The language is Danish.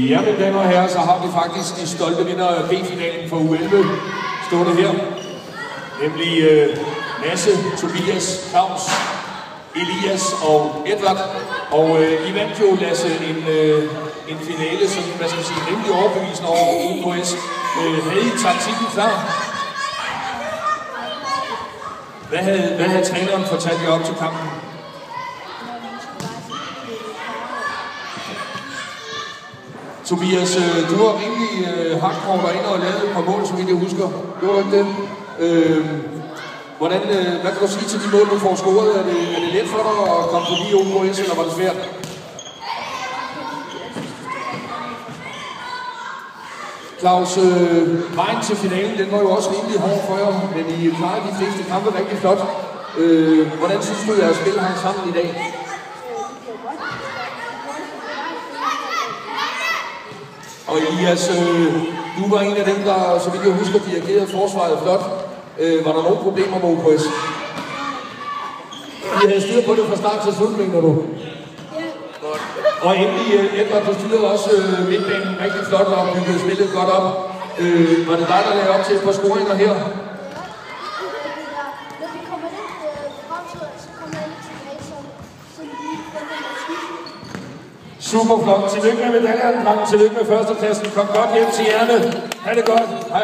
Ja, mine damer og herrer, så har vi faktisk de stolte vinder af B-finalen for U11 stående her. Nemlig Lasse, Tobias, Claus, Elias og Edvard. Og I vandt jo, Lasse, en finale, som hvad skal man sige, rimelig overbevisende over OKS. Havde I taktikken klar? Hvad havde træneren fortalt jer op til kampen? Tobias, du var rimelig hardcore derinde og lavede et par mål, som jeg husker. Gjorde du ikke det? Hvad kan du sige til de mål, du får scoret? Er det let for dig at komme forbi OKS, eller var det svært? Claus, vejen til finalen, den var jo også rimelig hård for jer, men I klarede de fleste kampe rigtig flot. Hvordan synes du, at spillet hang sammen i dag? Og Elias, du var en af dem, der, så vidt jeg husker, dirigerede forsvaret flot. Var der nogle problemer med OKS? I havde styr på det fra start til slut, mener du? Og endelig, Edvard, du styrede også midtbanen rigtig flot og byggede spillet godt op. Var det dig, der lagde op til et par scoringer her? Super flot. Tillykke med medaljerne, drenge. Tillykke med førstepladsen. Kom godt hjem til hjernet. Ha' det godt. Hej.